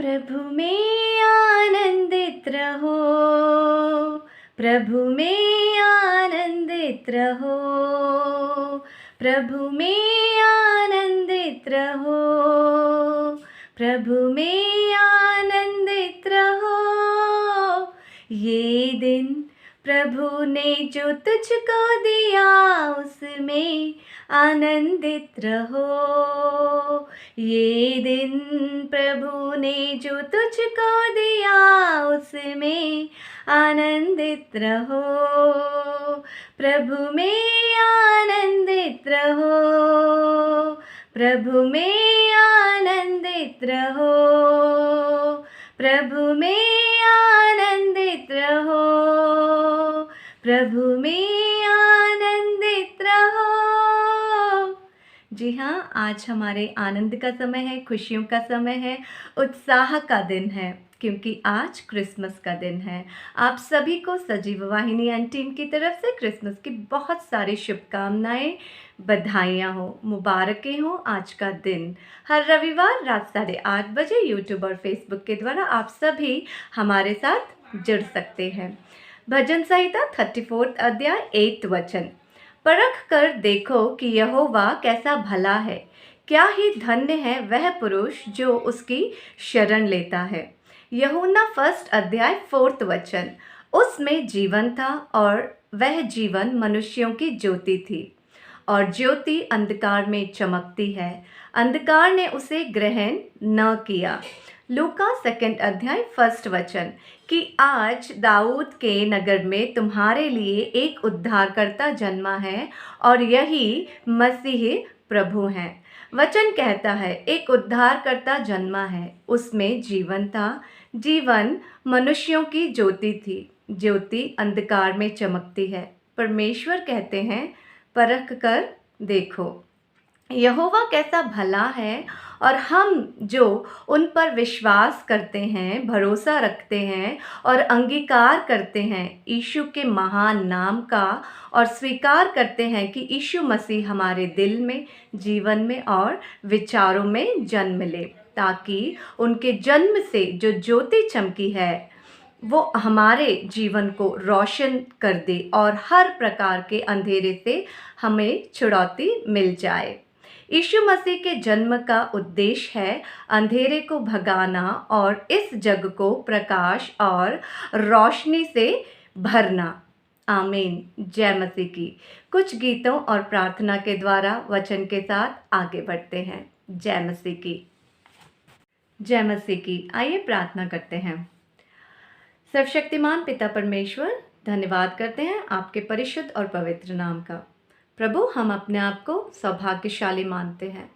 प्रभु में आनंदित रहो, प्रभु में आनंदित रहो, प्रभु में आनंदित रहो, प्रभु में आनंदित रहो। ये दिन प्रभु ने जो तुझको दिया उसमें आनंदित रहो। ये दिन प्रभु ने जो तुझको दिया उसमें आनंदित रहो। प्रभु में आनंदित रहो, प्रभु में आनंदित रहो, प्रभु में आनंदित रहो, प्रभु में आनंदित रहो। जी हाँ, आज हमारे आनंद का समय है, खुशियों का समय है, उत्साह का दिन है, क्योंकि आज क्रिसमस का दिन है। आप सभी को सजीव वाहिनी एंड टीम की तरफ से क्रिसमस की बहुत सारी शुभकामनाएं, बधाइयाँ हो, मुबारकें हो। आज का दिन हर रविवार रात 8:30 बजे यूट्यूब और फेसबुक के द्वारा आप सभी हमारे साथ जुड़ सकते हैं। भजन संहिता 34 अध्याय 8 वचन। परख कर देखो कि यहोवा कैसा भला है, क्या ही धन्य है वह पुरुष जो उसकी शरण लेता है। यूहन्ना 1 अध्याय 4 वचन। उसमें जीवन था और वह जीवन मनुष्यों की ज्योति थी, और ज्योति अंधकार में चमकती है, अंधकार ने उसे ग्रहण न किया। लूका 2 अध्याय 1 वचन। कि आज दाऊद के नगर में तुम्हारे लिए एक उद्धारकर्ता जन्मा है और यही मसीह प्रभु हैं। वचन कहता है एक उद्धारकर्ता जन्मा है, उसमें जीवन था, जीवन मनुष्यों की ज्योति थी, ज्योति अंधकार में चमकती है। परमेश्वर कहते हैं परख कर देखो यहोवा कैसा भला है, और हम जो उन पर विश्वास करते हैं, भरोसा रखते हैं और अंगीकार करते हैं यीशु के महान नाम का, और स्वीकार करते हैं कि यीशु मसीह हमारे दिल में, जीवन में और विचारों में जन्म ले, ताकि उनके जन्म से जो ज्योति चमकी है वो हमारे जीवन को रोशन कर दे और हर प्रकार के अंधेरे से हमें छुड़ौती मिल जाए। यीशु मसीह के जन्म का उद्देश्य है अंधेरे को भगाना और इस जग को प्रकाश और रोशनी से भरना। आमीन। जय मसीह की। कुछ गीतों और प्रार्थना के द्वारा वचन के साथ आगे बढ़ते हैं। जय मसीह की। जय मसीह की। आइए प्रार्थना करते हैं। सर्वशक्तिमान पिता परमेश्वर, धन्यवाद करते हैं आपके परिशुद्ध और पवित्र नाम का। प्रभु, हम अपने आप को सौभाग्यशाली मानते हैं।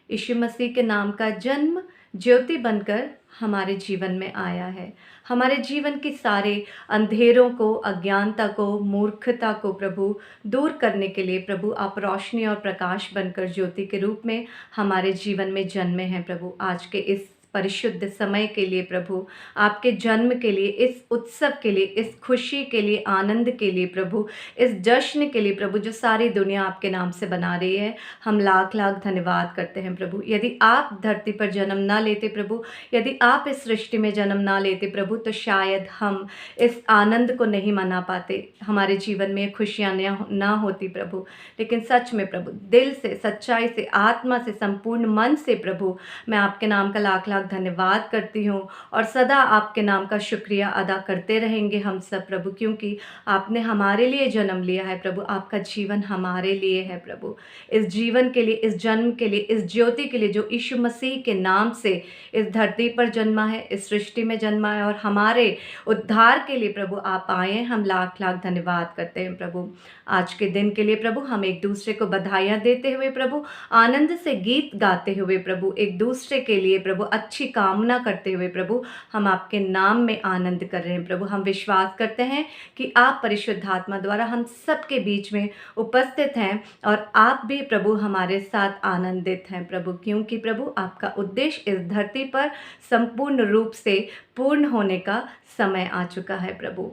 यीशु मसीह के नाम का जन्म ज्योति बनकर हमारे जीवन में आया है। हमारे जीवन की सारे अंधेरों को, अज्ञानता को, मूर्खता को प्रभु दूर करने के लिए प्रभु आप रोशनी और प्रकाश बनकर ज्योति के रूप में हमारे जीवन में जन्मे हैं। प्रभु, आज के इस परिशुद्ध समय के लिए प्रभु, आपके जन्म के लिए, इस उत्सव के लिए, इस खुशी के लिए, आनंद के लिए प्रभु, इस जश्न के लिए प्रभु, जो सारी दुनिया आपके नाम से बना रही है, हम लाख लाख धन्यवाद करते हैं प्रभु। यदि आप धरती पर जन्म ना लेते प्रभु, यदि आप इस सृष्टि में जन्म ना लेते प्रभु, तो शायद हम इस आनंद को नहीं मना पाते, हमारे जीवन में खुशियाँ ना होती प्रभु। लेकिन सच में प्रभु, दिल से, सच्चाई से, आत्मा से, संपूर्ण मन से प्रभु, मैं आपके नाम का लाख लाख धन्यवाद करती हूँ और सदा आपके नाम का शुक्रिया अदा करते रहेंगे हम सब प्रभु, क्योंकि आपने हमारे लिए जन्म लिया है प्रभु। आपका जीवन हमारे लिए है प्रभु। इस जीवन के लिए, इस जन्म के लिए, इस ज्योति के लिए जो यीशु मसीह के नाम से इस धरती पर जन्मा है, इस सृष्टि में जन्मा है और हमारे उद्धार के लिए प्रभु आप आए हैं, हम लाख लाख धन्यवाद करते हैं प्रभु। आज के दिन के लिए प्रभु हम एक दूसरे को बधाइयाँ देते हुए प्रभु, आनंद से गीत गाते हुए प्रभु, एक दूसरे के लिए प्रभु अच्छी कामना करते हुए प्रभु हम आपके नाम में आनंद कर रहे हैं प्रभु। हम विश्वास करते हैं कि आप परिशुद्धात्मा द्वारा हम सबके बीच में उपस्थित हैं और आप भी प्रभु हमारे साथ आनंदित हैं प्रभु, क्योंकि प्रभु आपका उद्देश्य इस धरती पर संपूर्ण रूप से पूर्ण होने का समय आ चुका है प्रभु।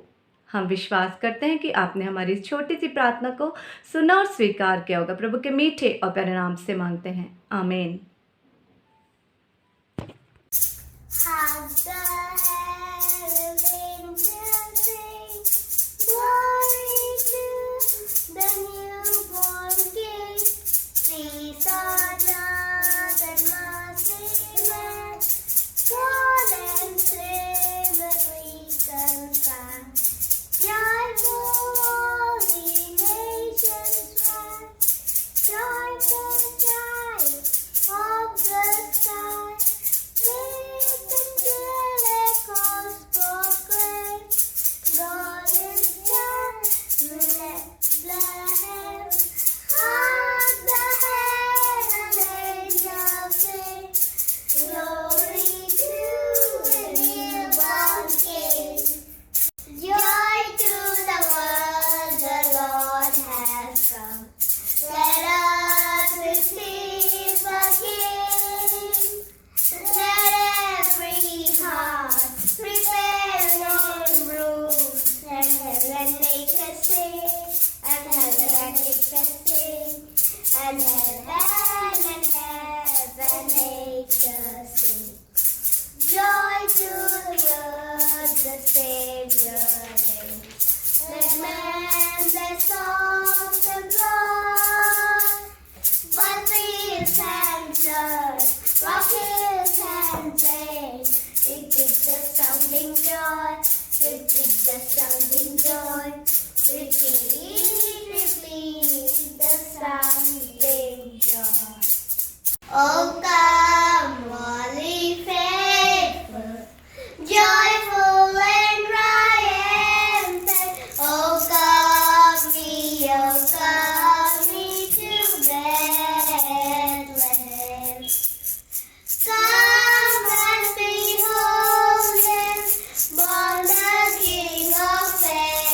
हम विश्वास करते हैं कि आपने हमारी इस छोटी सी प्रार्थना को सुना और स्वीकार किया होगा। प्रभु के मीठे और प्यारे नाम से मांगते हैं, आमीन। the herald angels sing, glory to the newborn King. Peace on earth and mercy men, God and Savior reconciled. Joyful all the nations rise, joyful time of the sky. With the miracles proclaim, God is done, Bethlehem. Hark the herald angels sing, glory to the newborn King. Joy to the world, the Lord has come. Let us receive the King. Let every heart prepare Lord rules, and heaven make us sing, and heaven make us sing, and heaven make us sing. Joy to the world, the Savior reigns. Let men their songs employ, but fields and floods, rock hills and plains. It is the sounding joy, it is the sounding joy. Repeat the sounding joy. Oh, come, all ye faithful, joyful and triumphant. Oh, come ye to Bethlehem. Come and behold him, born the King of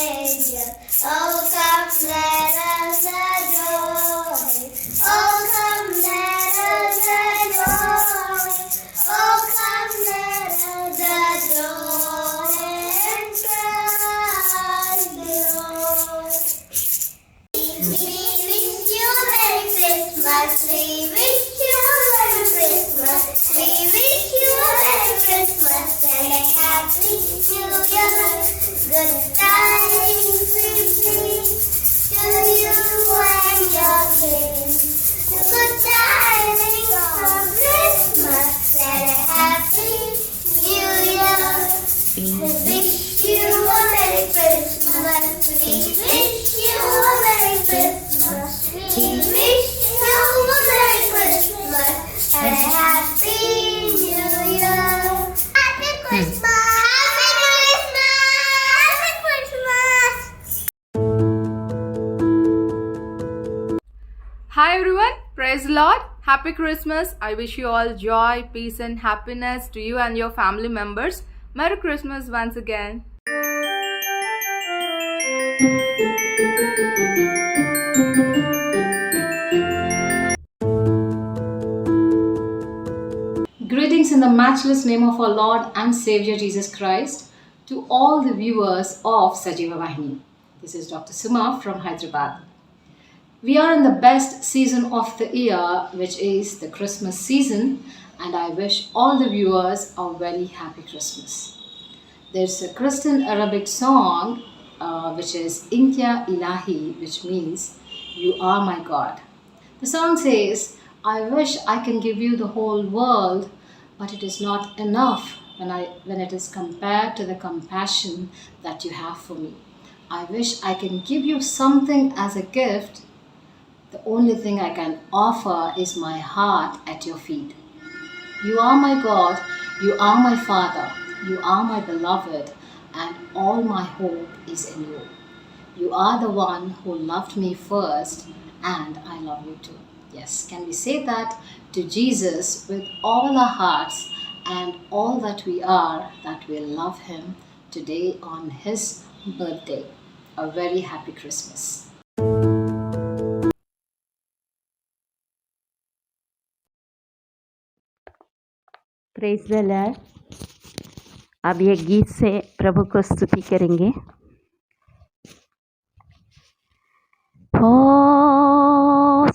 Ages. Oh, come, let us adore him. Oh, come, let us adore him. Oh, come, let us adore him. Christ the Lord. We wish you Merry Christmas. We wish you Merry Christmas. We wish you Merry Christmas and a Happy New Year. Good tidings we bring to you and your King. Good tidings of Christmas and a Happy New Year. We wish you a Merry Christmas. We wish you a Merry Christmas. We wish you a Merry Christmas and a Happy New Year. Happy Christmas! Happy Christmas! Happy Christmas! Hi everyone, praise the Lord. Happy Christmas. I wish you all joy, peace and happiness to you and your family members. Merry Christmas once again. Greetings in the matchless name of our Lord and Savior Jesus Christ to all the viewers of Sajiva Vahini. This is Dr. Suma from Hyderabad. We are in the best season of the year, which is the Christmas season, and I wish all the viewers a very happy Christmas. There's a Christian Arabic song which is Intia Ilahi, which means you are my God. The song says, I wish I can give you the whole world, but it is not enough when it is compared to the compassion that you have for me. I wish I can give you something as a gift. The only thing I can offer is my heart at your feet. You are my God, you are my Father, you are my beloved, and all my hope is in you. You are the one who loved me first, and I love you too. Yes, can we say that to Jesus with all our hearts and all that we are, that we love him today on his birthday. A very happy Christmas. Praise the Lord. अब ये गीत से प्रभु को स्तुति करेंगे। हो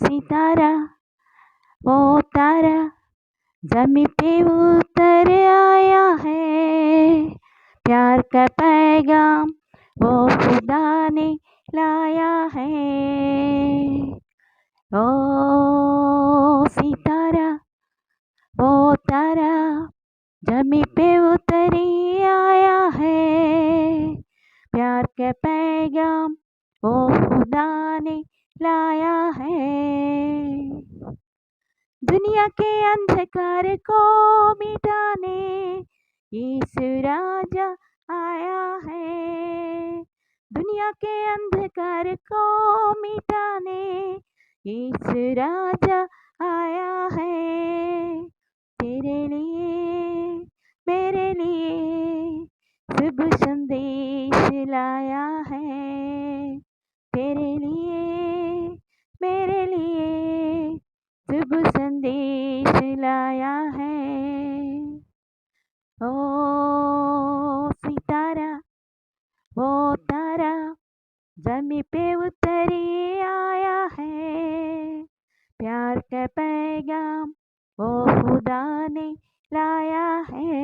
सितारा वो तारा जमी पे उतर आया है, प्यार का पैगाम वो खुदा ने लाया है। ओ सितारा वो तारा जमी पे उतरी आया है। प्यार का पैगाम वो खुदा ने लाया है। दुनिया के अंधकार को मिटाने यीशु राजा आया है। दुनिया के अंधकार को मिटाने यीशु राजा आया है। तेरे लिए मेरे लिए शुभ संदेश लाया है। तेरे लिए मेरे लिए शुभ संदेश लाया है। ओ सितारा वो तारा जमी पे उतरी आया है। प्यार का पैगाम वो खुदा ने लाया है।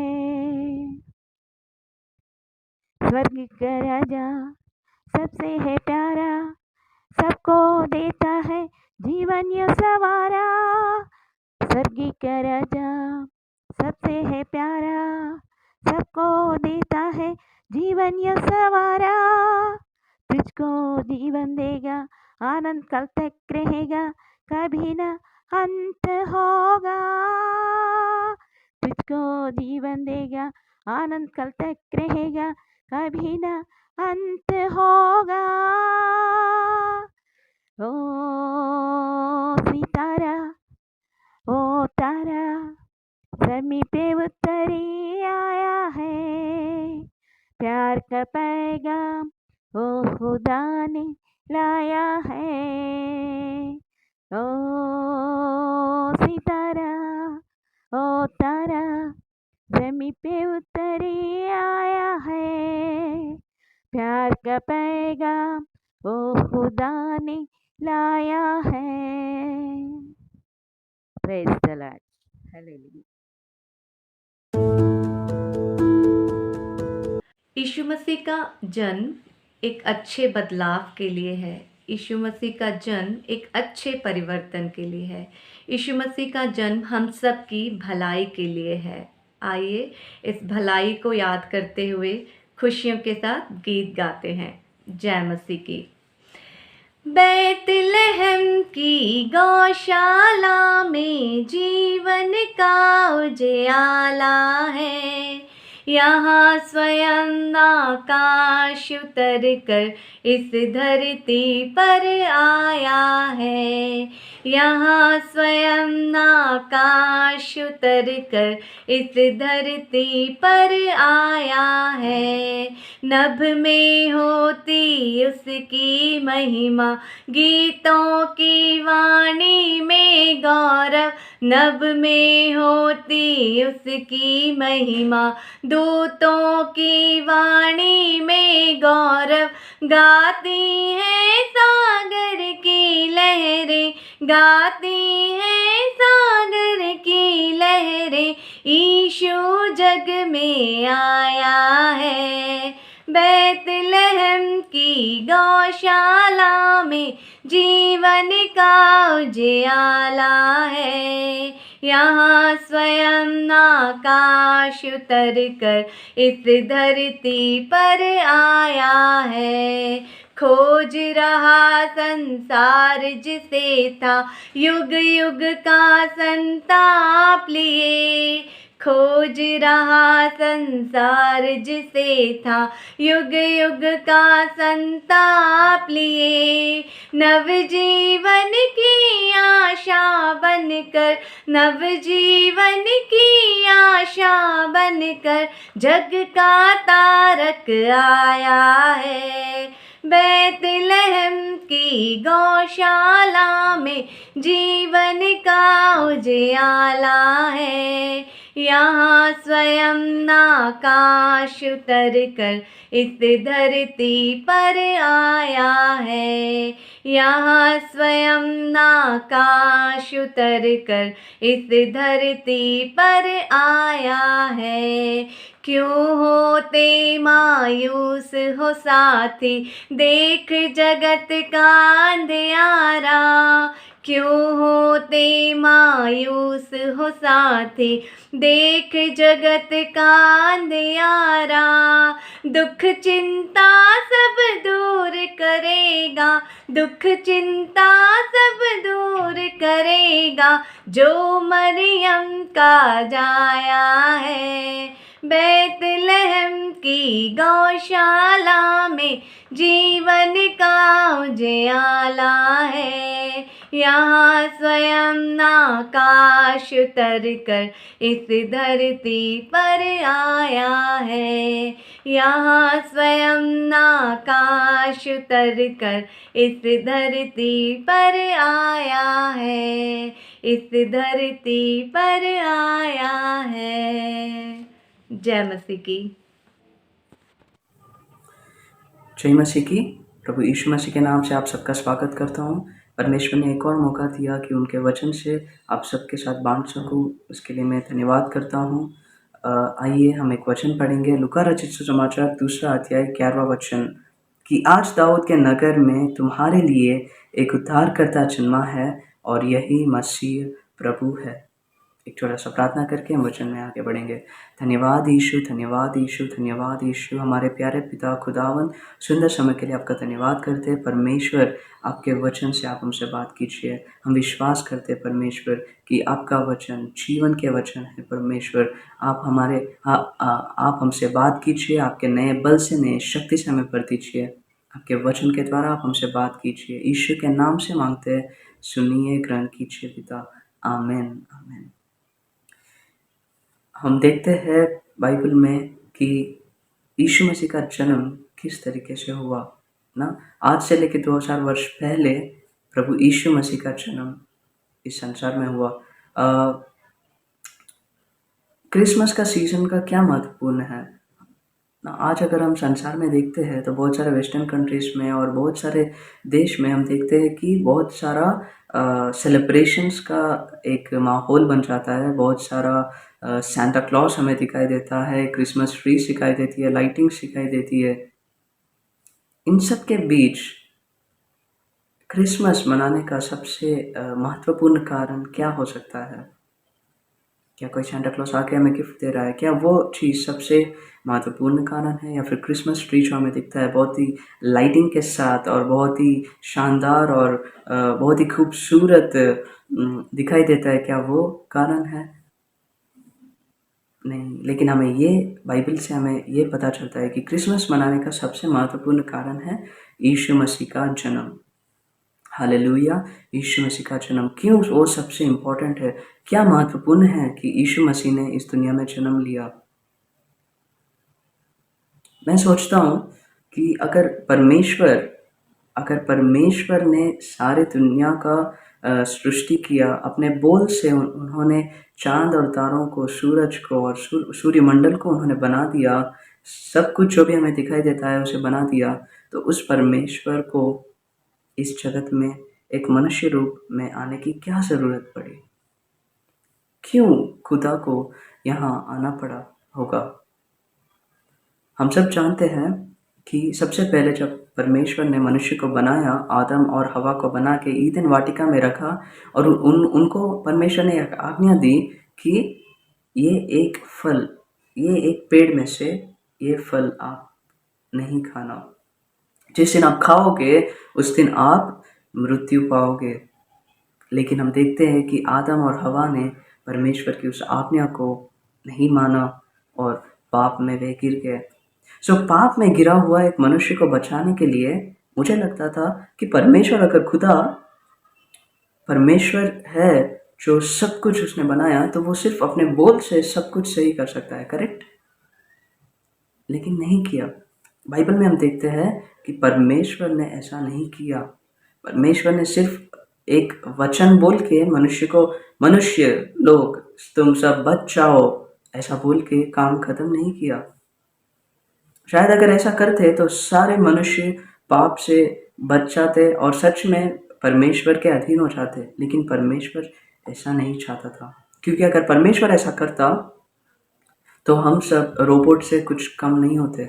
स्वर्ग का राजा सबसे है प्यारा, सबको देता है जीवन ये सवारा। स्वर्ग का राजा सबसे है प्यारा, सबको देता है जीवन ये सवारा। तुझको जीवन देगा, आनंद कल तक रहेगा, कभी ना अंत होगा। तुझको जीवन देगा, आनंद कल तक रहेगा, कभी ना अंत होगा। ओ सितारा ओ तारा जमी पे उतरी आया है। प्यार का पैगाम वो खुदा ने लाया है। ओ सितारा ओ तारा जमी पे उतरी आया है। प्यार का पैगाम वो खुदा ने लाया है। Praise the Lord. हालेलुया। यीशु मसीह का जन्म एक अच्छे बदलाव के लिए है। यीशु मसीह का जन्म एक अच्छे परिवर्तन के लिए है। यीशु मसीह का जन्म हम सब की भलाई के लिए है। आइए इस भलाई को याद करते हुए खुशियों के साथ गीत गाते हैं। जय मसीह की। बैतलहम की गौशाला में जीवन का उजियाला है। यहाँ स्वयं आकाश उतर कर इस धरती पर आया है। यहाँ स्वयं आकाश उतर कर इस धरती पर आया है। नभ में होती उसकी महिमा, गीतों की वाणी में गौरव। नभ में होती उसकी महिमा, दूतों की वाणी में गौरव। गाती हैं सागर की लहरें, गाती हैं सागर की लहरें। यीशु जग में आया है। बैतलहम की गौशाला में जीवन का उजियाला है। यहाँ स्वयं आकाश उतर कर इस धरती पर आया है। खोज रहा संसार जिसे था युग युग का संताप लिए। खोज रहा संसार जिसे था युग युग का संताप लिए। नवजीवन की आशा बनकर, नवजीवन की आशा बनकर जग का तारक आया है। बैतलहम की गौशाला में जीवन का उजियाला है। यहाँ स्वयं आकाश उतर कर इस धरती पर आया है। यहाँ स्वयं आकाश उतर कर इस धरती पर आया है। क्यों होते मायूस हो साथी, देख जगत का अंधियारा। क्यों होते मायूस हो साथी, देख जगत का अंधियारा। दुख चिंता सब दूर करेगा, दुख चिंता सब दूर करेगा, जो मरियम का जाया है। बैतलहम की गौशाला में जीवन का उजियाला है। यहाँ स्वयं आकाश उतर कर इस धरती पर आया है। यहाँ स्वयं आकाश उतर कर इस धरती पर आया है, इस धरती पर आया है। जय मसीह की। जय मसीह की। प्रभु यीशु मसीह के नाम से आप सबका स्वागत करता हूँ। परमेश्वर ने एक और मौका दिया कि उनके वचन से आप सबके साथ बांट सकूँ, उसके लिए मैं धन्यवाद करता हूँ। आइए हम एक वचन पढ़ेंगे। लूका रचित सुसमाचार 2 अध्याय 11वां वचन कि आज दाऊद के नगर में तुम्हारे लिए एक उद्धारकर्ता जन्मा है और यही मसीह प्रभु है। एक छोटा सा प्रार्थना करके हम वचन में आगे बढ़ेंगे। धन्यवाद यीशु, धन्यवाद यीशु, धन्यवाद यीशु। हमारे प्यारे पिता खुदावन, सुंदर समय के लिए आपका धन्यवाद करते हैं। परमेश्वर, आपके वचन से आप हमसे बात कीजिए। हम विश्वास करते हैं परमेश्वर कि आपका वचन जीवन के वचन है। परमेश्वर, आप हमसे बात कीजिए। आपके नए बल से, नए शक्ति से हमें भर दीजिए। आपके वचन के द्वारा आप हमसे बात कीजिए। यीशु के नाम से मांगते हैं, सुनिए, ग्रहण कीजिए पिता। आमीन, आमीन। हम देखते हैं बाइबल में कि यीशु मसीह का जन्म किस तरीके से हुआ ना। आज से लेकर 2000 वर्ष पहले प्रभु यीशु मसीह का जन्म इस संसार में हुआ। क्रिसमस का सीजन का क्या महत्वपूर्ण है ना। आज अगर हम संसार में देखते हैं तो बहुत सारे वेस्टर्न कंट्रीज़ में और बहुत सारे देश में हम देखते हैं कि बहुत सारा सेलिब्रेशंस का एक माहौल बन जाता है। बहुत सारा सांता क्लॉज हमें दिखाई देता है, क्रिसमस ट्री दिखाई देती है, लाइटिंग्स दिखाई देती है। इन सब के बीच क्रिसमस मनाने का सबसे महत्वपूर्ण कारण क्या हो सकता है? क्या कोई सांता क्लॉज आके हमें गिफ्ट दे रहा है? क्या वो चीज़ सबसे महत्वपूर्ण कारण है, या फिर क्रिसमस ट्री जो हमें दिखता है बहुत ही लाइटिंग के साथ और बहुत ही शानदार और बहुत ही खूबसूरत दिखाई देता है, क्या वो कारण है? नहीं, लेकिन हमें ये बाइबल से हमें ये पता चलता है कि क्रिसमस मनाने का सबसे महत्वपूर्ण कारण है यीशु मसीह का जन्म। हालेलुया, यीशु मसीह का जन्म। क्यों वो सबसे इम्पोर्टेंट है? क्या महत्वपूर्ण है कि यीशु मसीह ने इस दुनिया में जन्म लिया? मैं सोचता हूँ कि अगर परमेश्वर ने सारे दुनिया का सृष्टि किया, अपने बोल से उन्होंने चांद और तारों को, सूरज को और सूर्यमंडल को उन्होंने बना दिया, सब कुछ जो भी हमें दिखाई देता है उसे बना दिया, तो उस परमेश्वर को इस जगत में एक मनुष्य रूप में आने की क्या ज़रूरत पड़ी? क्यों खुदा को यहाँ आना पड़ा होगा? हम सब जानते हैं कि सबसे पहले जब परमेश्वर ने मनुष्य को बनाया, आदम और हवा को बना के ईदन वाटिका में रखा और उनको परमेश्वर ने एक आज्ञा दी कि ये एक पेड़ में से ये फल आप नहीं खाना। जिस दिन आप खाओगे उस दिन आप मृत्यु पाओगे। लेकिन हम देखते हैं कि आदम और हवा ने परमेश्वर की उस आज्ञा को नहीं माना और पाप में वे गिर गए। पाप में गिरा हुआ एक मनुष्य को बचाने के लिए मुझे लगता था कि परमेश्वर, अगर खुदा परमेश्वर है जो सब कुछ उसने बनाया, तो वो सिर्फ अपने बोल से सब कुछ सही कर सकता है, करेक्ट? लेकिन नहीं किया। बाइबल में हम देखते हैं कि परमेश्वर ने ऐसा नहीं किया। परमेश्वर ने सिर्फ एक वचन बोल के मनुष्य लोग तुम सब बच जाओ, ऐसा बोल के काम खत्म नहीं किया। शायद अगर ऐसा करते तो सारे मनुष्य पाप से बच जाते और सच में परमेश्वर के अधीन हो जाते। लेकिन परमेश्वर ऐसा नहीं चाहता था, क्योंकि अगर परमेश्वर ऐसा करता तो हम सब रोबोट से कुछ कम नहीं होते।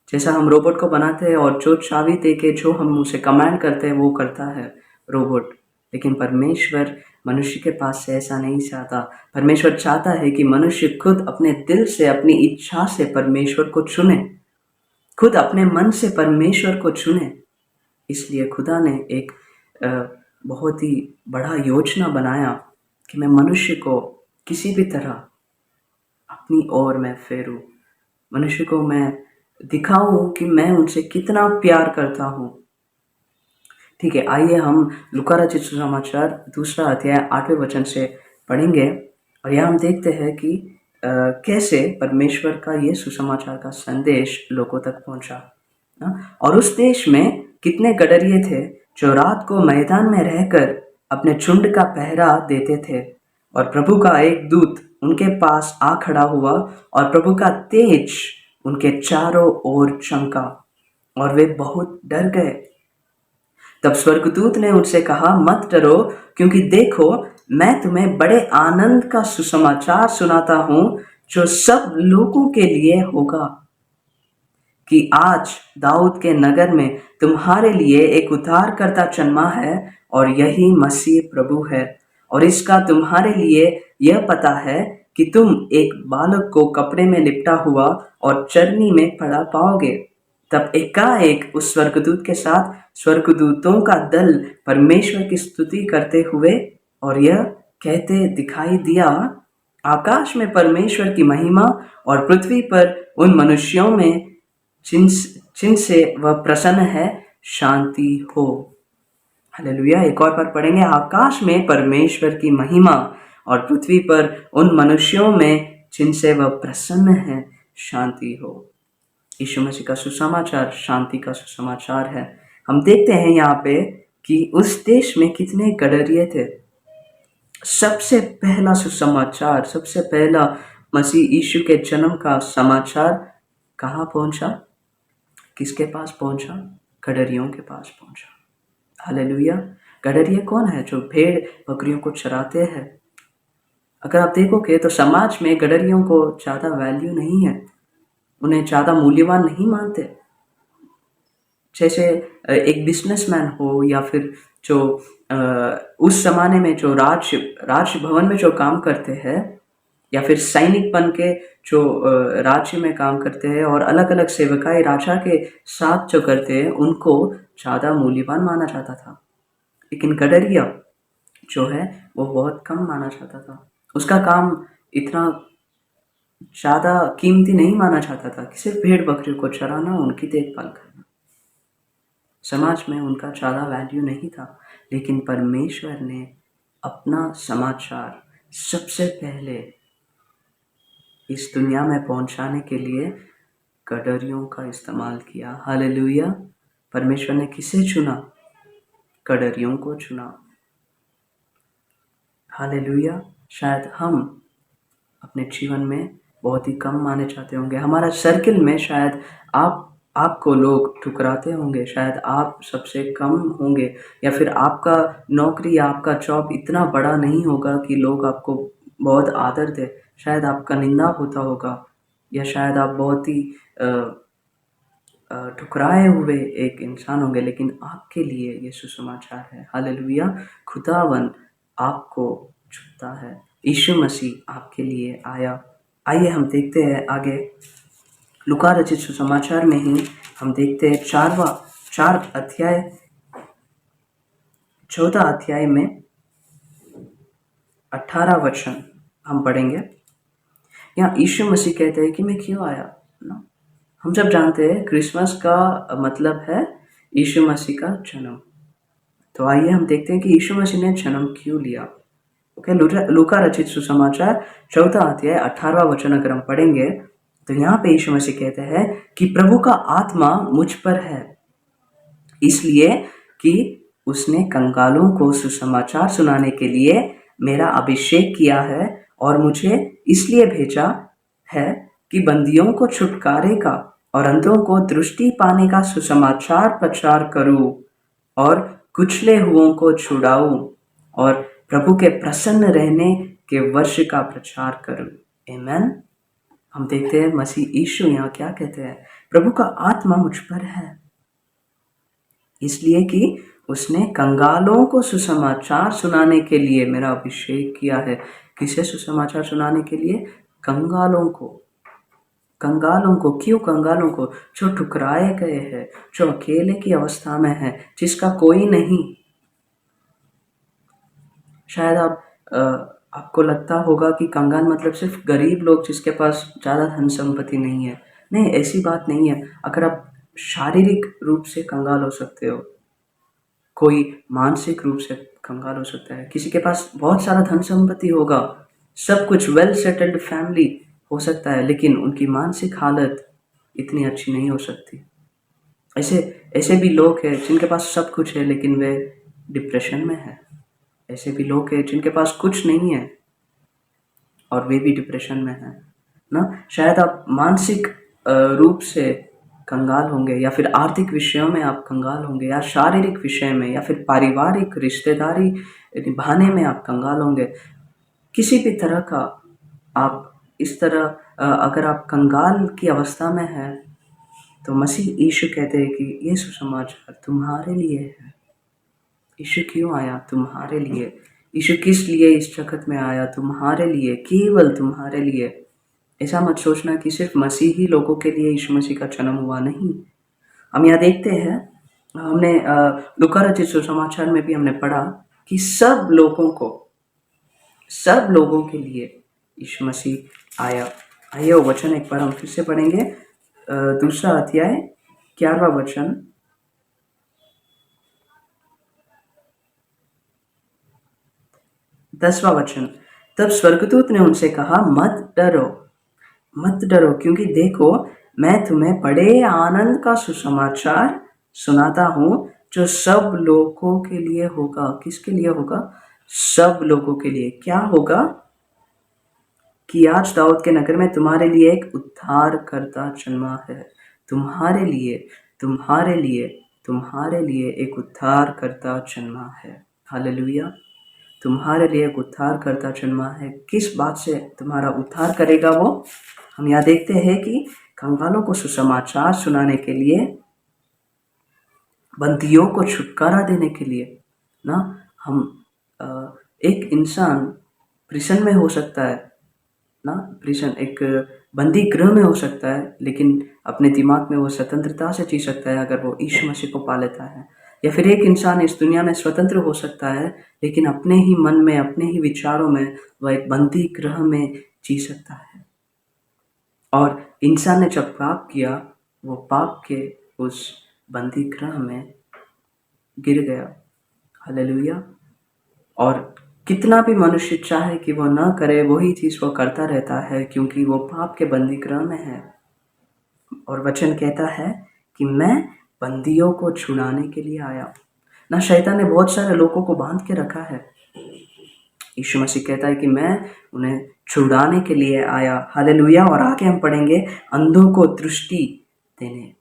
जैसा हम रोबोट को बनाते हैं और जो चाबी दे के जो हम उसे कमांड करते हैं वो करता है रोबोट, लेकिन परमेश्वर मनुष्य के पास से ऐसा नहीं चाहता। परमेश्वर चाहता है कि मनुष्य खुद अपने दिल से, अपनी इच्छा से परमेश्वर को चुने, खुद अपने मन से परमेश्वर को चुने। इसलिए खुदा ने एक बहुत ही बड़ा योजना बनाया कि मैं मनुष्य को किसी भी तरह अपनी ओर मैं फेरूं, मनुष्य को मैं दिखाऊं कि मैं उनसे कितना प्यार करता हूँ। ठीक है, आइए हम लूका रचित सुसमाचार 2 अध्याय 8वें वचन से पढ़ेंगे और यहाँ हम देखते हैं कि कैसे परमेश्वर का ये सुसमाचार का संदेश लोगों तक पहुँचा। और उस देश में कितने गडरिये थे जो रात को मैदान में रहकर अपने झुंड का पहरा देते थे, और प्रभु का एक दूत उनके पास आ खड़ा हुआ और प्रभु का तेज उनके चारों ओर चमका और वे बहुत डर गए। तब स्वर्गदूत ने उनसे कहा, मत डरो, क्योंकि देखो मैं तुम्हें बड़े आनंद का सुसमाचार सुनाता हूँ जो सब लोगों के लिए होगा, कि आज दाऊद के नगर में तुम्हारे लिए एक उद्धारकर्ता जन्मा है और यही मसीह प्रभु है। और इसका तुम्हारे लिए यह पता है कि तुम एक बालक को कपड़े में लिपटा हुआ और चरनी में पड़ा पाओगे। तब एकाएक उस स्वर्गदूत के साथ स्वर्गदूतों का दल परमेश्वर की स्तुति करते हुए और यह कहते दिखाई दिया, आकाश में परमेश्वर की महिमा और पृथ्वी पर उन मनुष्यों में जिनसे वह प्रसन्न है शांति हो। हालेलुया। एक और बार पढ़ेंगे, आकाश में परमेश्वर की महिमा और पृथ्वी पर उन मनुष्यों में जिनसे वह प्रसन्न है शांति हो। यीशु मसीह का सुसमाचार शांति का सुसमाचार है। हम देखते हैं यहाँ पे कि उस देश में कितने गडरिये थे। सबसे पहला सुसमाचार, सबसे पहला मसीह यीशु के जन्म का समाचार कहाँ पहुंचा? किसके पास पहुंचा? गडरियों के पास पहुंचा। हालेलुया। गडरिये कौन है? जो भेड़ बकरियों को चराते हैं। अगर आप देखोगे तो समाज में गडरियों को ज़्यादा वैल्यू नहीं है, उन्हें ज़्यादा मूल्यवान नहीं मानते। जैसे एक बिजनेसमैन हो या फिर जो उस ज़माने में जो राज भवन में जो काम करते हैं, या फिर सैनिक बन के जो राज्य में काम करते हैं और अलग अलग सेवकाई राजा के साथ जो करते हैं, उनको ज़्यादा मूल्यवान माना जाता था। लेकिन गडरिया जो है वो बहुत कम माना जाता था। उसका काम इतना ज़्यादा कीमती नहीं माना जाता था कि सिर्फ भेड़ बकरियों को चराना, उनकी देखभाल करना। समाज में उनका ज़्यादा वैल्यू नहीं था। लेकिन परमेश्वर ने अपना समाचार सबसे पहले इस दुनिया में पहुंचाने के लिए गडरियों का इस्तेमाल किया। हालेलुया। परमेश्वर ने किसे चुना? गडरियों को चुना। हालेलुया। शायद हम अपने जीवन में बहुत ही कम माने जाते होंगे। हमारा सर्किल में शायद आपको लोग ठुकराते होंगे, शायद आप सबसे कम होंगे, या फिर आपका नौकरी या आपका जॉब इतना बड़ा नहीं होगा कि लोग आपको बहुत आदर दे। शायद आपका निंदा होता होगा, या शायद आप बहुत ही ठुकराए हुए एक इंसान होंगे। लेकिन आपके लिए ये सुसमाचार है। हालेलुया। खुदावन आपको चुनता है। यीशु मसीह आपके लिए आया। आइए हम देखते हैं आगे। लूका रचित सुसमाचार में ही हम देखते हैं 14 अध्याय में 18 वचन हम पढ़ेंगे। यहाँ यीशु मसीह कहते हैं कि मैं क्यों आया ना। हम सब जानते हैं क्रिसमस का मतलब है यीशु मसीह का जन्म। तो आइए हम देखते हैं कि यीशु मसीह ने जन्म क्यों लिया। ओके, लूका रचित सुसमाचार 14 अध्याय 18 वचन अगर हम पढ़ेंगे तो यहाँ पे यीशु मसीह कहते हैं कि प्रभु का आत्मा मुझ पर है, इसलिए कि उसने कंगालों को सुसमाचार सुनाने के लिए मेरा अभिषेक किया है, और मुझे इसलिए भेजा है कि बंदियों को छुटकारे का और अंधों को दृष्टि पाने का सुसमाचार प्रचार करूं, और कुचले हुओं को छुड़ाऊं, और प्रभु के प्रसन्न रहने के वर्ष का प्रचार करूं। आमीन। हम देखते हैं मसीह यीशु यहाँ क्या कहते हैं, प्रभु का आत्मा मुझ पर है, इसलिए कि उसने कंगालों को सुसमाचार सुनाने के लिए मेरा अभिषेक किया है। किसे सुसमाचार सुनाने के लिए? कंगालों को। कंगालों को। क्यों कंगालों को? जो ठुकराए गए हैं, जो अकेले की अवस्था में है, जिसका कोई नहीं। शायद आपको लगता होगा कि कंगाल मतलब सिर्फ गरीब लोग जिसके पास ज़्यादा धन संपत्ति नहीं है। नहीं, ऐसी बात नहीं है। अगर आप शारीरिक रूप से कंगाल हो सकते हो, कोई मानसिक रूप से कंगाल हो सकता है, किसी के पास बहुत सारा धन संपत्ति होगा, सब कुछ वेल सेटल्ड फैमिली हो सकता है, लेकिन उनकी मानसिक हालत इतनी अच्छी नहीं हो सकती। ऐसे भी लोग हैं जिनके पास सब कुछ है लेकिन वे डिप्रेशन में है। ऐसे भी लोग हैं जिनके पास कुछ नहीं है और वे भी डिप्रेशन में हैं ना। शायद आप मानसिक रूप से कंगाल होंगे, या फिर आर्थिक विषयों में आप कंगाल होंगे, या शारीरिक विषय में, या फिर पारिवारिक रिश्तेदारी निभाने में आप कंगाल होंगे। किसी भी तरह का आप इस तरह अगर आप कंगाल की अवस्था में हैं, तो मसीह यीशु कहते हैं कि ये सुसमाचार तुम्हारे लिए है। यीशु क्यों आया? तुम्हारे लिए। यीशु किस लिए इस जगत में आया? तुम्हारे लिए, केवल तुम्हारे लिए। ऐसा मत सोचना कि सिर्फ मसीही लोगों के लिए यीशु मसीह का जन्म हुआ, नहीं। हम यहाँ देखते हैं, हमने लूका रचित सुसमाचार में भी हमने पढ़ा कि सब लोगों के लिए यीशु मसीह आया। आइए वो वचन एक बार हम फिर से पढ़ेंगे। दूसरा अध्याय 11वां वचन। 10वां वचन। तब स्वर्गदूत ने उनसे कहा, मत डरो, क्योंकि देखो मैं तुम्हें बड़े आनंद का सुसमाचार सुनाता हूँ, जो सब लोगों के लिए होगा। किसके लिए होगा? सब लोगों के लिए। क्या होगा? कि आज दाऊद के नगर में तुम्हारे लिए एक उद्धारकर्ता जन्मा है। तुम्हारे लिए एक उद्धारकर्ता जन्मा है। हालेलुया। तुम्हारे लिए एक उद्धारकर्ता जन्मा है। किस बात से तुम्हारा उद्धार करेगा वो? हम यहाँ देखते हैं कि कंगालों को सुसमाचार सुनाने के लिए, बंदियों को छुटकारा देने के लिए ना। हम एक इंसान प्रिजन में हो सकता है ना, प्रिजन एक बंदी गृह में हो सकता है, लेकिन अपने दिमाग में वो स्वतंत्रता से जी सकता है अगर वो यीशु मसीह को पा लेता है। या फिर एक इंसान इस दुनिया में स्वतंत्र हो सकता है, लेकिन अपने ही मन में, अपने ही विचारों में वह एक बंदी गृह में जी सकता है। और इंसान ने जब पाप किया, वो पाप के उस बंदी गृह में गिर गया। हालेलुया। और कितना भी मनुष्य चाहे कि वो ना करे, वही चीज़ वो करता रहता है, क्योंकि वो पाप के बंदी गृह में है। और वचन कहता है कि मैं बंदियों को छुड़ाने के लिए आया ना। शैतान ने बहुत सारे लोगों को बांध के रखा है। यीशु मसीह कहता है कि मैं उन्हें छुड़ाने के लिए आया। हालेलुया। और आगे हम पढ़ेंगे, अंधों को दृष्टि देने।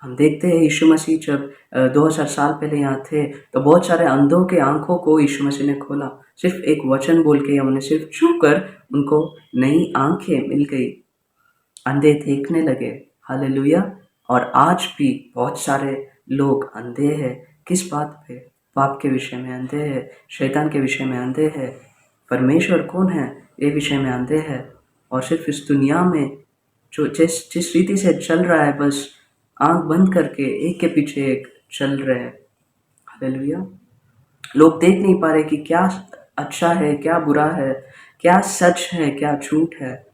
हम देखते हैं यीशु मसीह जब 2000 साल पहले यहाँ थे, तो बहुत सारे अंधों के आंखों को यीशु मसीह ने खोला। सिर्फ एक वचन बोल के, या उन्हें सिर्फ छू कर उनको नई आंखें मिल गई, अंधे देखने लगे। हालेलुया। और आज भी बहुत सारे लोग अंधे हैं। किस बात पे? पाप के विषय में अंधे हैं, शैतान के विषय में अंधे हैं, परमेश्वर कौन है ये विषय में अंधे हैं। और सिर्फ इस दुनिया में जो जिस रीति से चल रहा है, बस आंख बंद करके एक के पीछे एक चल रहे हैं। हालेलुया। लोग देख नहीं पा रहे कि क्या अच्छा है, क्या बुरा है, क्या सच है, क्या झूठ है।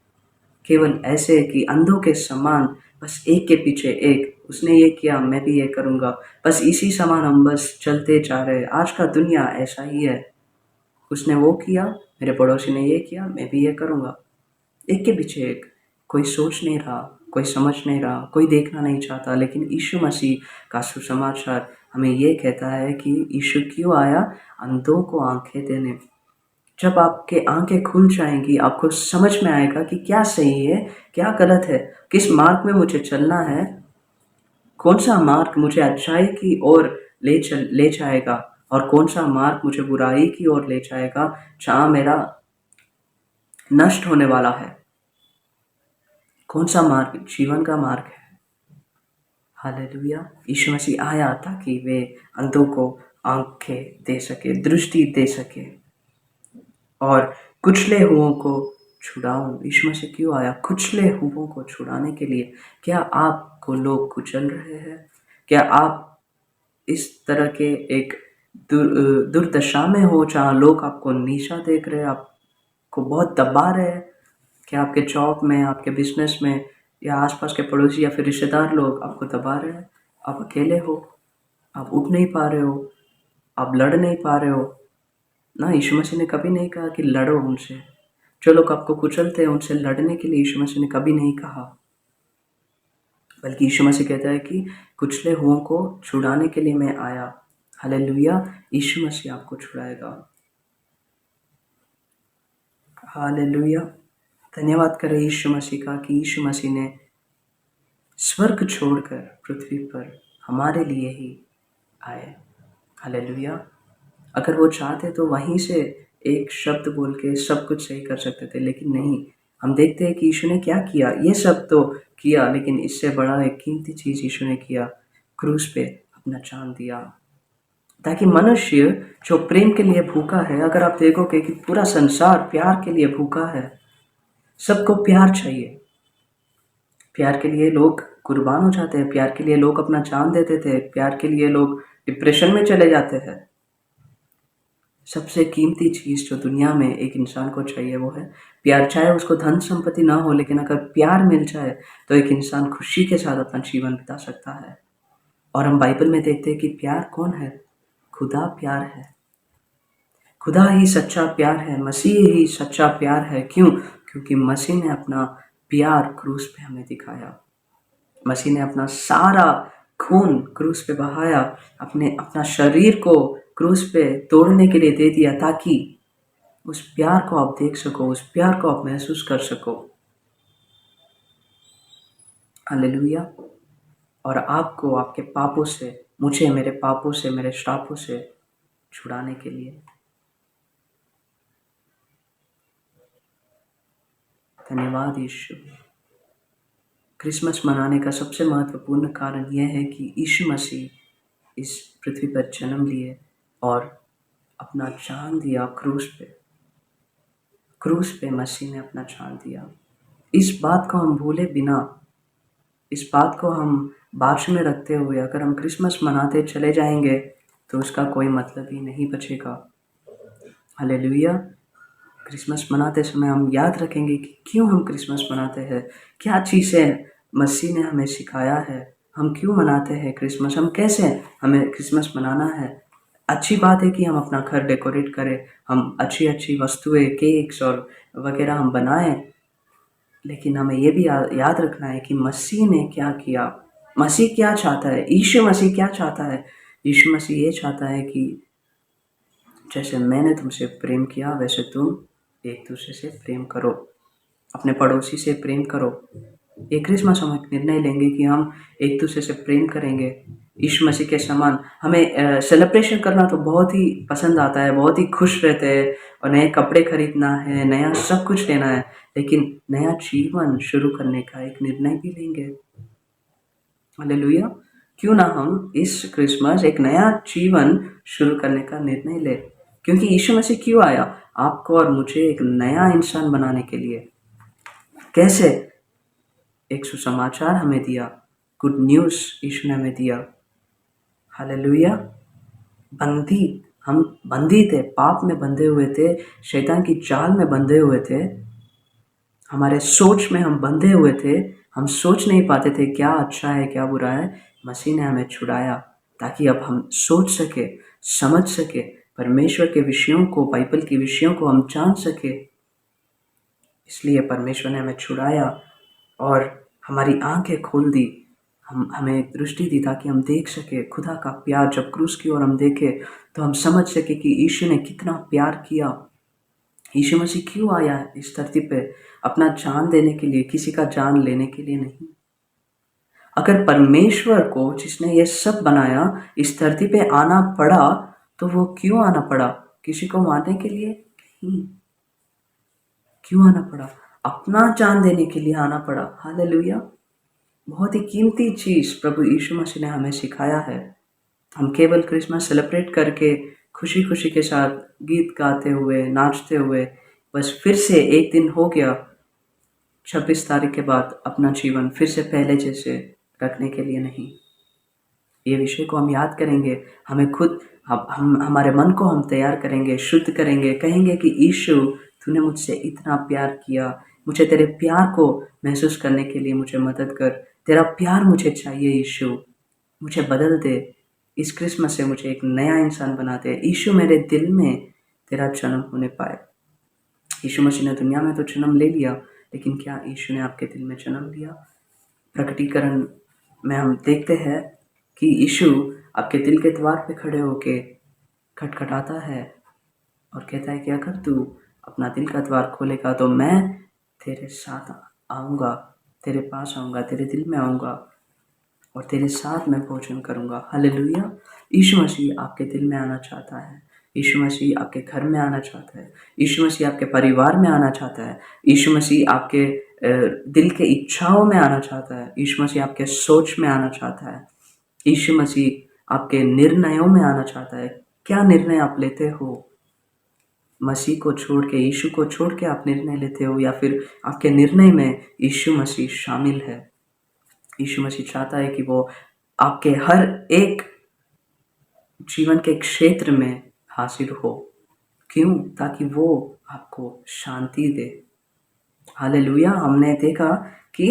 केवल ऐसे कि अंधों के समान बस एक के पीछे एक, उसने ये किया मैं भी ये करूँगा, बस इसी समान हम बस चलते जा रहे हैं। आज का दुनिया ऐसा ही है। उसने वो किया, मेरे पड़ोसी ने ये किया, मैं भी ये करूँगा। एक के पीछे एक। कोई सोच नहीं रहा, कोई समझ नहीं रहा, कोई देखना नहीं चाहता। लेकिन यीशु मसीह का सुसमाचार हमें ये कहता है कि यीशु क्यों आया? अंधों को आंखें देने। जब आपके आंखें खुल जाएंगी, आपको समझ में आएगा कि क्या सही है, क्या गलत है, किस मार्ग में मुझे चलना है, कौन सा मार्ग मुझे अच्छाई की ओर ले जाएगा, और कौन सा मार्ग मुझे बुराई की ओर ले जाएगा, जहाँ मेरा नष्ट होने वाला है। कौन सा मार्ग? जीवन का मार्ग है। हालेलुया। यीशु मसीह आया ताकि वे अंधों को आंखें दे सके, दृष्टि दे सके और कुचले हुओं को छुड़ाऊं। यीशु मसीह क्यों आया? कुचले हुओं को छुड़ाने के लिए। क्या आपको लोग कुचल रहे हैं? क्या आप इस तरह के एक दुर्दशा में हो जहाँ लोग आपको नीचा देख रहे हैं, आपको बहुत दबा रहे हैं? क्या आपके जॉब में, आपके बिजनेस में या आसपास के पड़ोसी या फिर रिश्तेदार लोग आपको दबा रहे हैं? आप अकेले हो, आप उठ नहीं पा रहे हो, आप लड़ नहीं पा रहे हो ना। यीशु मसीह ने कभी नहीं कहा कि लड़ो उनसे। जो लोग आपको कुचलते हैं उनसे लड़ने के लिए यीशु मसीह ने कभी नहीं कहा, बल्कि यीशु मसीह कहता है कि कुचले हुओं को छुड़ाने के लिए मैं आया। हालेलुया। यीशु मसीह आपको छुड़ाएगा। हालेलुया। धन्यवाद करें यीशु मसीह का कि यीशु मसीह ने स्वर्ग छोड़कर पृथ्वी पर हमारे लिए ही आए। हालेलुया। अगर वो चाहते तो वहीं से एक शब्द बोल के सब कुछ सही कर सकते थे, लेकिन नहीं। हम देखते हैं कि यीशु ने क्या किया। ये सब तो किया, लेकिन इससे बड़ा एक कीमती चीज़ यीशु ने किया, क्रूस पे अपना जान दिया, ताकि मनुष्य जो प्रेम के लिए भूखा है, अगर आप देखोगे कि पूरा संसार प्यार के लिए भूखा है, सबको प्यार चाहिए। प्यार के लिए लोग कुर्बान हो जाते हैं, प्यार के लिए लोग अपना जान देते थे, प्यार के लिए लोग डिप्रेशन में चले जाते हैं। सबसे कीमती चीज़ जो दुनिया में एक इंसान को चाहिए वो है प्यार। चाहे उसको धन संपत्ति ना हो, लेकिन अगर प्यार मिल जाए तो एक इंसान खुशी के साथ अपना जीवन बिता सकता है। और हम बाइबल में देखते हैं कि प्यार कौन है? खुदा प्यार है। खुदा ही सच्चा प्यार है, मसीह ही सच्चा प्यार है। क्यों? क्योंकि मसीह ने अपना प्यार क्रूस पे हमें दिखाया। मसीह ने अपना सारा खून क्रूस पे बहाया, अपना शरीर को क्रूस पे तोड़ने के लिए दे दिया, ताकि उस प्यार को आप देख सको, उस प्यार को आप महसूस कर सको। हालेलुया। और आपको आपके पापों से, मुझे मेरे पापों से, मेरे श्रापों से छुड़ाने के लिए। धन्यवाद यीशु। क्रिसमस मनाने का सबसे महत्वपूर्ण कारण यह है कि यीशु मसीह इस पृथ्वी पर जन्म लिए और अपना जान दिया क्रूस पे। क्रूस पे मसीह ने अपना जान दिया। इस बात को हम भूले बिना, इस बात को हम बाजू में रखते हुए अगर हम क्रिसमस मनाते चले जाएंगे तो उसका कोई मतलब ही नहीं बचेगा। हालेलुया। क्रिसमस मनाते समय हम याद रखेंगे कि क्यों हम क्रिसमस मनाते हैं, क्या चीज़ें मसीह ने हमें सिखाया है, हम क्यों मनाते हैं क्रिसमस, हम कैसे हमें क्रिसमस मनाना है। अच्छी बात है कि हम अपना घर डेकोरेट करें, हम अच्छी अच्छी वस्तुएं, केक्स और वगैरह हम बनाएं, लेकिन हमें ये भी याद रखना है कि मसीह ने क्या किया, मसीह क्या चाहता है, यीशु मसीह क्या चाहता है। यीशु मसीह ये चाहता है कि जैसे मैंने तुमसे प्रेम किया वैसे तुम एक दूसरे से प्रेम करो, अपने पड़ोसी से प्रेम करो। एक क्रिसमस हम एक निर्णय लेंगे कि हम एक दूसरे से प्रेम करेंगे यीशु मसीह के समान। हमें सेलिब्रेशन करना तो बहुत ही पसंद आता है, बहुत ही खुश रहते हैं, और नए कपड़े खरीदना है, नया सब कुछ लेना है, लेकिन नया जीवन शुरू करने का एक निर्णय भी लेंगे। हालेलुया। क्यों ना हम इस क्रिसमस एक नया जीवन शुरू करने का निर्णय ले, क्योंकि यीशु मसीह क्यों आया? आपको और मुझे एक नया इंसान बनाने के लिए। कैसे? एक सुसमाचार हमें दिया, गुड न्यूज़ यीशु ने हमें दिया। हालेलुया। हम बंदी थे, पाप में बंधे हुए थे, शैतान की जाल में बंधे हुए थे, हमारे सोच में हम बंधे हुए थे, हम सोच नहीं पाते थे क्या अच्छा है क्या बुरा है। मसीह ने हमें छुड़ाया ताकि अब हम सोच सके, समझ सके, परमेश्वर के विषयों को, बाइबल के विषयों को हम जान सके। इसलिए परमेश्वर ने हमें छुड़ाया और हमारी आंखें खोल दी, हमें दृष्टि दी ताकि हम देख सके खुदा का प्यार। जब क्रूस की ओर हम देखें तो हम समझ सके कि यीशु ने कितना प्यार किया। यीशु मसीह क्यों आया इस धरती पे? अपना जान देने के लिए, किसी का जान लेने के लिए नहीं। अगर परमेश्वर को, जिसने ये सब बनाया, इस धरती पे आना पड़ा तो वो क्यों आना पड़ा? किसी को मारने के लिए नहीं। क्यों आना पड़ा? अपना जान देने के लिए आना पड़ा। हालेलुया। बहुत ही कीमती चीज़ प्रभु यीशु मसीह ने हमें सिखाया है। हम केवल क्रिसमस सेलिब्रेट करके खुशी-खुशी के साथ गीत गाते हुए, नाचते हुए बस फिर से एक दिन हो गया, 26 तारीख के बाद अपना जीवन फिर से पहले जैसे रखने के लिए नहीं। ये विषय को हम याद करेंगे, हमें खुद हम हमारे मन को हम तैयार करेंगे, शुद्ध करेंगे, कहेंगे कि यीशु तूने मुझसे इतना प्यार किया, मुझे तेरे प्यार को महसूस करने के लिए मुझे मदद कर, तेरा प्यार मुझे चाहिए यीशु, मुझे बदल दे, इस क्रिसमस से मुझे एक नया इंसान बना दे, यीशु मेरे दिल में तेरा जन्म होने पाए। यीशु मसीह ने दुनिया में तो जन्म ले लिया, लेकिन क्या यीशु ने आपके दिल में जन्म लिया? प्रकटीकरण में हम देखते हैं कि यीशु आपके दिल के द्वार पे खड़े होके खटखटाता है और कहता है कि अगर तू अपना दिल का द्वार खोलेगा तो मैं तेरे साथ आऊँगा, तेरे पास आऊँगा, तेरे दिल में आऊँगा और तेरे साथ मैं भोजन करूँगा। हालेलुया। यीशु मसीह आपके दिल में आना चाहता है। यीशु मसीह आपके घर में आना चाहता है। यीशु मसीह आपके परिवार में आना चाहता है। यीशु मसीह आपके दिल के इच्छाओं में आना चाहता है। यीशु मसीह आपके सोच में आना चाहता है। यीशु मसीह आपके निर्णयों में आना चाहता है। क्या निर्णय आप लेते हो? मसीह को छोड़ के, यीशु को छोड़ के आप निर्णय लेते हो या फिर आपके निर्णय में यीशु मसीह शामिल है? यीशु मसीह चाहता है कि वो आपके हर एक जीवन के क्षेत्र में हासिल हो। क्यों? ताकि वो आपको शांति दे। हालेलुया। हमने देखा कि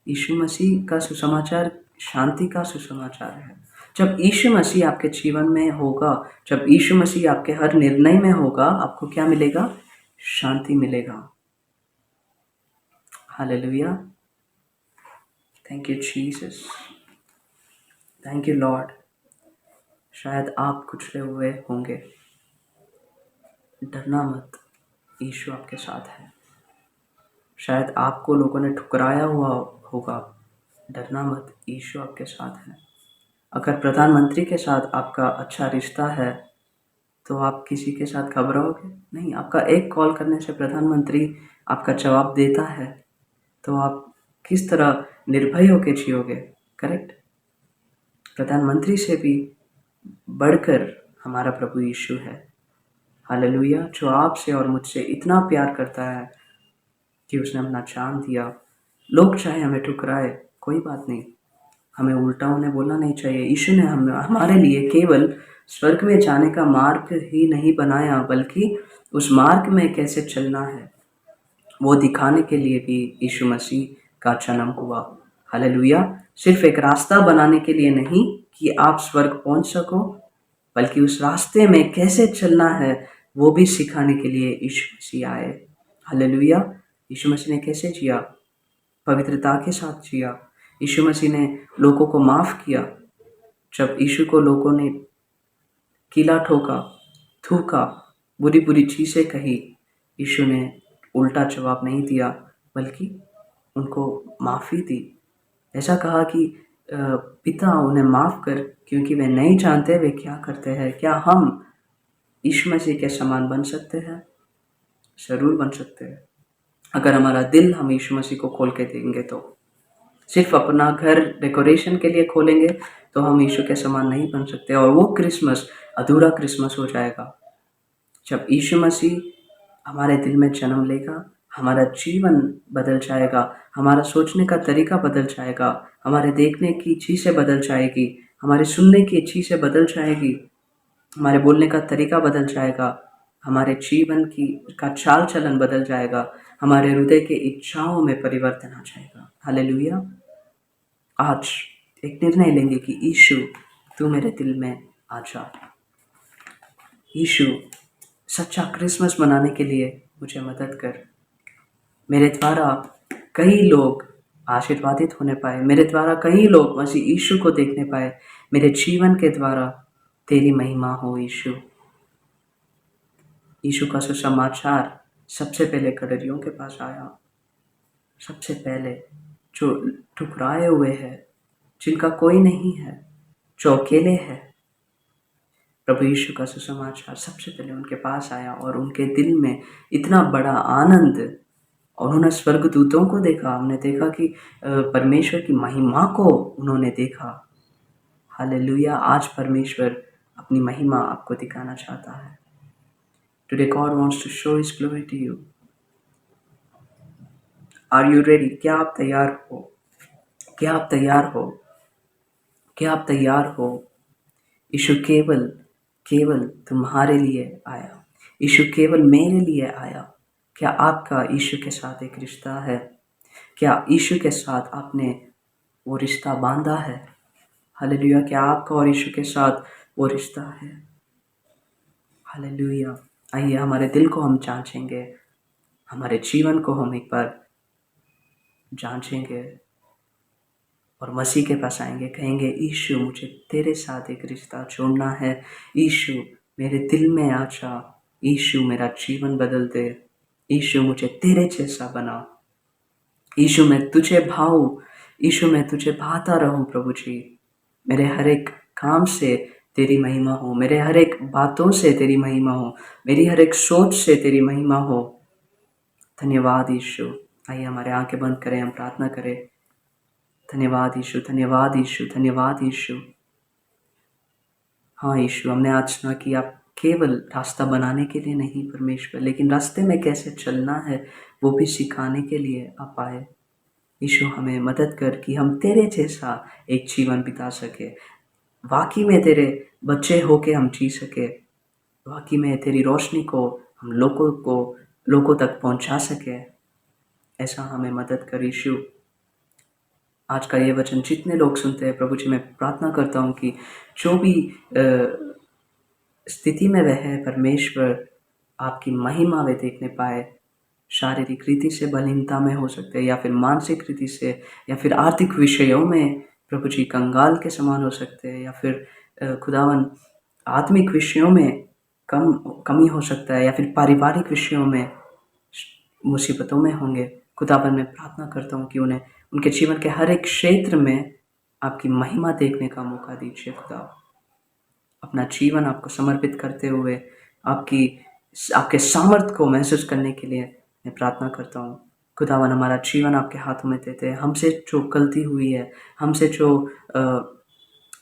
यीशु मसीह का सुसमाचार शांति का सुसमाचार है। जब यीशु मसीह आपके जीवन में होगा, जब यीशु मसीह आपके हर निर्णय में होगा, आपको क्या मिलेगा? शांति मिलेगा। Hallelujah. Thank you Jesus, thank you Lord. शायद आप कुचले हुए होंगे, डरना मत, यीशु आपके साथ है। शायद आपको लोगों ने ठुकराया हुआ होगा, डरना मत, यीशु आपके साथ है। अगर प्रधानमंत्री के साथ आपका अच्छा रिश्ता है तो आप किसी के साथ घबराओगे नहीं। आपका एक कॉल करने से प्रधानमंत्री आपका जवाब देता है तो आप किस तरह निर्भय होकर जियोगे? करेक्ट। प्रधानमंत्री से भी बढ़कर हमारा प्रभु यीशु है। हालेलुया। जो आपसे और मुझसे इतना प्यार करता है कि उसने अपना जान दिया। लोग चाहे हमें ठुकराए, कोई बात नहीं, हमें उल्टा उन्हें बोलना नहीं चाहिए। यीशु ने हमारे लिए केवल स्वर्ग में जाने का मार्ग ही नहीं बनाया, बल्कि उस मार्ग में कैसे चलना है वो दिखाने के लिए भी यीशु मसीह का जन्म हुआ। हालेलुया। सिर्फ एक रास्ता बनाने के लिए नहीं कि आप स्वर्ग पहुंच सको, बल्कि उस रास्ते में कैसे चलना है वो भी सिखाने के लिए यीशु मसीह आए। हालेलुया। यीशु मसीह ने कैसे जिया? पवित्रता के साथ जिया। यीशु मसीह ने लोगों को माफ़ किया। जब यीशु को लोगों ने कीला ठोका, थूका, बुरी बुरी चीज़ें कही, यीशु ने उल्टा जवाब नहीं दिया, बल्कि उनको माफ़ी दी। ऐसा कहा कि पिता उन्हें माफ़ कर, क्योंकि वे नहीं जानते वे क्या करते हैं। क्या हम यीशु मसीह के समान बन सकते हैं? ज़रूर बन सकते हैं, अगर हमारा दिल हम यीशु मसीह को खोल के देंगे तो। सिर्फ अपना घर डेकोरेशन के लिए खोलेंगे तो हम यीशु के समान नहीं बन सकते, और वो क्रिसमस अधूरा क्रिसमस हो जाएगा। जब यीशु मसीह हमारे दिल में जन्म लेगा, हमारा जीवन बदल जाएगा, हमारा सोचने का तरीका बदल जाएगा, हमारे देखने की चीज़ें बदल जाएगी, हमारे सुनने की चीज़ें बदल जाएगी, हमारे बोलने का तरीका बदल जाएगा, हमारे जीवन का चाल चलन बदल जाएगा, हमारे हृदय के इच्छाओं में परिवर्तन आ जाएगा। हालेलुया। आज एक निर्णय लेंगे कि यीशु तू मेरे दिल में आ जा। यीशु सच्चा क्रिसमस मनाने के लिए मुझे मदद कर। मेरे द्वारा कई लोग आशीर्वादित होने पाए, मेरे द्वारा कई लोग मसीह यीशु को देखने पाए, मेरे जीवन के द्वारा तेरी महिमा हो यीशु। यीशु का सुसमाचार सबसे पहले कड़रियों के पास आया, सबसे पहले जो ठुकराए हुए हैं, जिनका कोई नहीं है, जो अकेले हैं, प्रभु यीशु का सुसमाचार सबसे पहले उनके पास आया और उनके दिल में इतना बड़ा आनंद और उन्होंने स्वर्गदूतों को देखा, हमने देखा कि परमेश्वर की महिमा को उन्होंने देखा। हालेलुया! आज परमेश्वर अपनी महिमा आपको दिखाना चाहता है। Today God wants to show His glory to you. Are you ready? क्या आप तैयार हो? क्या आप तैयार हो? क्या आप तैयार हो? यीशु केवल केवल तुम्हारे लिए आया। यीशु केवल मेरे लिए आया। क्या आपका यीशु के साथ एक रिश्ता है? क्या यीशु के साथ आपने वो रिश्ता बांधा है? हालेलुया! क्या आपका और यीशु के साथ वो रिश्ता है? हालेलुया! आइए हमारे दिल को हम जांचेंगे, हमारे जीवन को हम एक बार जांचेंगे और मसीह के पास आएंगे, कहेंगे यीशु मुझे तेरे साथ एक रिश्ता जोड़ना है। यीशु मेरे दिल में आ जा। यीशु मेरा जीवन बदल दे। यीशु मुझे तेरे जैसा बना। यीशु मैं तुझे भाऊं। यीशु मैं तुझे भाता रहूं प्रभु जी। मेरे हर एक काम से तेरी महिमा हो, मेरे हर एक बातों से तेरी महिमा हो, मेरी हर एक सोच से तेरी महिमा हो। धन्यवाद यीशु। आइए हमारे आंखें बंद करें, हम प्रार्थना करें। धन्यवाद यीशु, धन्यवाद यीशु, धन्यवाद यीशु। हाँ यीशु, हमने आज सुना कि आप केवल रास्ता बनाने के लिए नहीं परमेश्वर, लेकिन रास्ते में कैसे चलना है वो भी सिखाने के लिए आप आए। यीशु हमें मदद कर कि हम तेरे जैसा एक जीवन बिता सके, वाकई में तेरे बच्चे होके हम जी सके, वाकई में तेरी रोशनी को हम लोगों तक पहुंचा सके। ऐसा हमें मदद कर यीशु। आज का ये वचन जितने लोग सुनते हैं प्रभु जी, मैं प्रार्थना करता हूँ कि जो भी स्थिति में वह है परमेश्वर, आपकी महिमा वे देखने पाए। शारीरिक रीति से बलहीनता में हो सकते हैं, या फिर मानसिक रीति से, या फिर आर्थिक विषयों में प्रभु जी कंगाल के समान हो सकते हैं, या फिर खुदावन आत्मिक विषयों में कमी हो सकता है, या फिर पारिवारिक विषयों में मुसीबतों में होंगे। खुदावन मैं प्रार्थना करता हूँ कि उन्हें उनके जीवन के हर एक क्षेत्र में आपकी महिमा देखने का मौका दीजिए। खुदा अपना जीवन आपको समर्पित करते हुए आपके सामर्थ्य को महसूस करने के लिए मैं प्रार्थना करता हूँ। खुदावन हमारा जीवन आपके हाथों में देते हैं। हमसे जो गलती हुई है, हमसे जो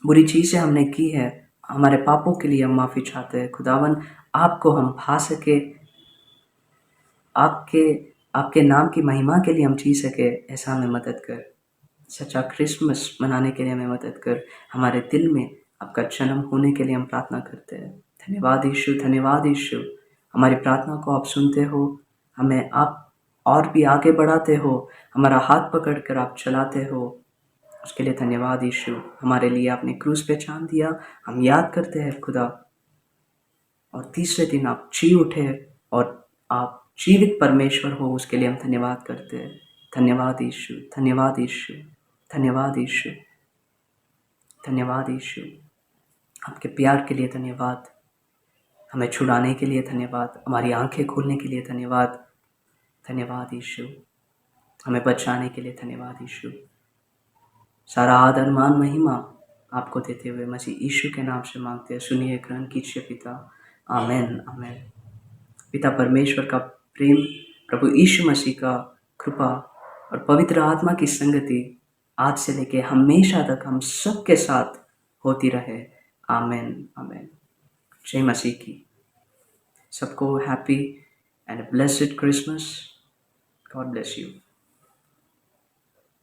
बुरी चीज़ें हमने की है, हमारे पापों के लिए हम माफ़ी चाहते हैं। खुदावन आपको हम भा सके, आपके नाम की महिमा के लिए हम जी सके, ऐसा हमें मदद कर। सच्चा क्रिसमस मनाने के लिए हमें मदद कर। हमारे दिल में आपका जन्म होने के लिए हम प्रार्थना करते हैं। धन्यवाद यीशु, धन्यवाद यीशु। हमारी प्रार्थना को आप सुनते हो, हमें आप और भी आगे बढ़ाते हो, हमारा हाथ पकड़कर आप चलाते हो, उसके लिए धन्यवाद यीशु। हमारे लिए आपने क्रूस पे जान दिया, हम याद करते हैं खुदा, और तीसरे दिन आप जी उठे और आप जीवित परमेश्वर हो, उसके लिए हम धन्यवाद करते हैं। धन्यवाद यीशु, धन्यवाद यीशु, धन्यवाद यीशु, धन्यवाद यीशु। आपके प्यार के लिए धन्यवाद, हमें छुड़ाने के लिए धन्यवाद, हमारी आंखें खोलने के लिए धन्यवाद। धन्यवाद यीशु, हमें बचाने के लिए धन्यवाद यीशु। सारा आदर मान महिमा आपको देते हुए मसीह यीशु के नाम से मांगते हैं। सुनिए, ग्रहण कीजिए पिता। आमेन, आमेन। पिता परमेश्वर का प्रेम, प्रभु यीशु मसीह का कृपा और पवित्र आत्मा की संगति आज से लेके हमेशा तक हम सबके साथ होती रहे। आमेन, आमेन। जय मसीह की। सबको happy and blessed Christmas. God bless you.